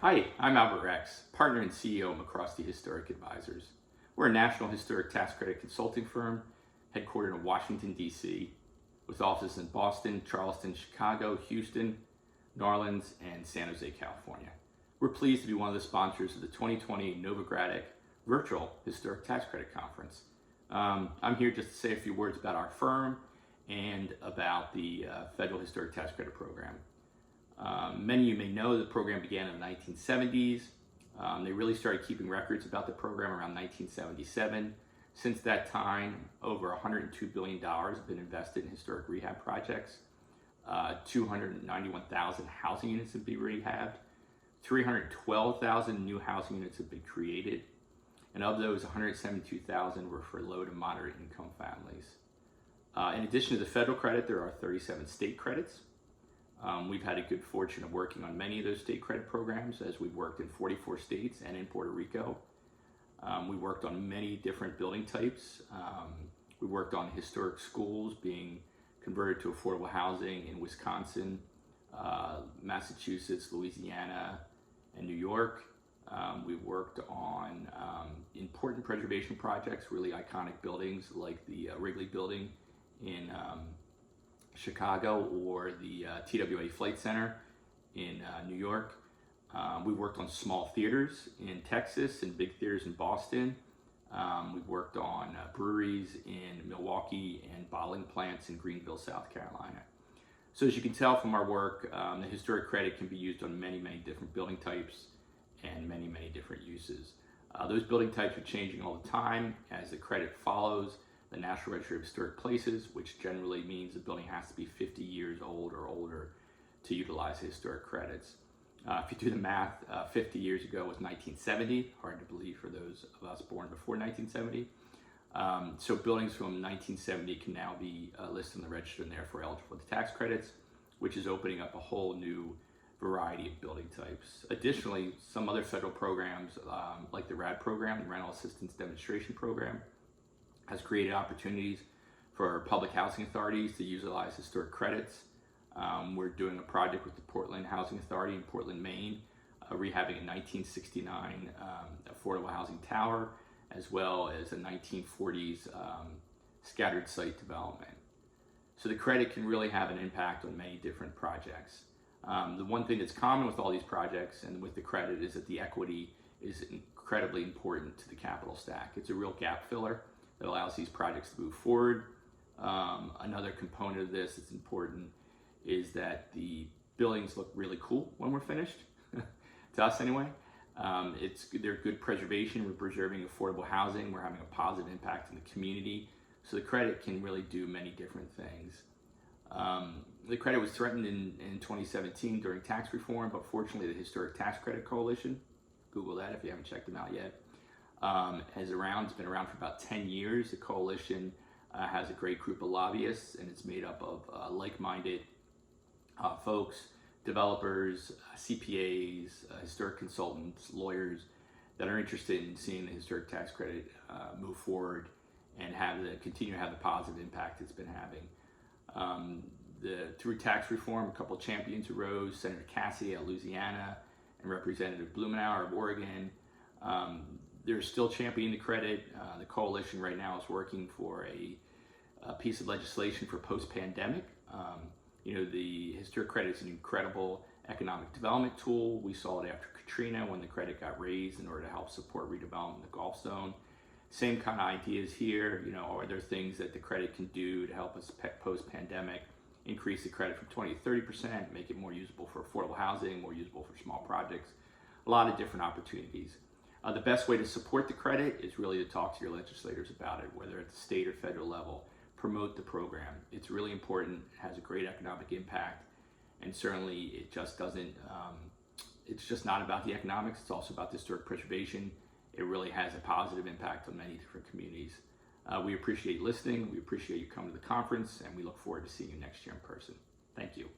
Hi, I'm Albert Rex, partner and CEO of MacRostie Historic Advisors. We're a national historic tax credit consulting firm headquartered in Washington, D.C., with offices in Boston, Charleston, Chicago, Houston, New Orleans, and San Jose, California. We're pleased to be one of the sponsors of the 2020 Novogradac Virtual Historic Tax Credit Conference. I'm here just to say a few words about our firm and about the Federal Historic Tax Credit Program. Many of you may know the program began in the 1970s. They really started keeping records about the program around 1977. Since that time, over $102 billion have been invested in historic rehab projects. 291,000 housing units have been rehabbed. 312,000 new housing units have been created. And of those, 172,000 were for low to moderate income families. In addition to the federal credit, there are 37 state credits. We've had a good fortune of working on many of those state credit programs, as we've worked in 44 states and in Puerto Rico. We worked on many different building types. We worked on historic schools being converted to affordable housing in Wisconsin, Massachusetts, Louisiana, and New York. We worked on important preservation projects, really iconic buildings like the Wrigley Building in Chicago, or the TWA Flight Center in New York. We worked on small theaters in Texas and big theaters in Boston. We've worked on breweries in Milwaukee and bottling plants in Greenville, South Carolina. So as you can tell from our work, the historic credit can be used on many, many different building types and many, many different uses. Those building types are changing all the time as the credit follows the National Registry of Historic Places, which generally means the building has to be 50 years old or older to utilize historic credits. If you do the math, 50 years ago was 1970. Hard to believe for those of us born before 1970. So buildings from 1970 can now be listed in the register and therefore eligible for the tax credits, which is opening up a whole new variety of building types. Additionally, some other federal programs, like the RAD program, the Rental Assistance Demonstration Program, has created opportunities for public housing authorities to utilize historic credits. We're doing a project with the Portland Housing Authority in Portland, Maine, rehabbing a 1969 affordable housing tower, as well as a 1940s scattered site development. So the credit can really have an impact on many different projects. The one thing that's common with all these projects and with the credit is that the equity is incredibly important to the capital stack. It's a real gap filler that allows these projects to move forward. Another component of this that's important is that the buildings look really cool when we're finished, to us anyway. They're good preservation. We're preserving affordable housing. We're having a positive impact in the community. So the credit can really do many different things. The credit was threatened in 2017 during tax reform, but fortunately the Historic Tax Credit Coalition, Google that if you haven't checked them out yet, it's been around for about 10 years. The coalition has a great group of lobbyists, and it's made up of like-minded folks, developers, CPAs, historic consultants, lawyers that are interested in seeing the historic tax credit move forward and continue to have the positive impact it's been having. Through tax reform, a couple champions arose: Senator Cassidy of Louisiana and Representative Blumenauer of Oregon. They're still championing the credit. The coalition right now is working for a piece of legislation for post-pandemic. The historic credit is an incredible economic development tool. We saw it after Katrina when the credit got raised in order to help support redevelopment in the Gulf Zone. Same kind of ideas here. Are there things that the credit can do to help us post-pandemic increase the credit from 20 to 30%, make it more usable for affordable housing, more usable for small projects? A lot of different opportunities. The best way to support the credit is really to talk to your legislators about it, whether at the state or federal level. Promote the program. It's really important. It has a great economic impact, and certainly it just doesn't, it's just not about the economics, it's also about the historic preservation. It really has a positive impact on many different communities. We appreciate listening, we appreciate you coming to the conference, and we look forward to seeing you next year in person. Thank you.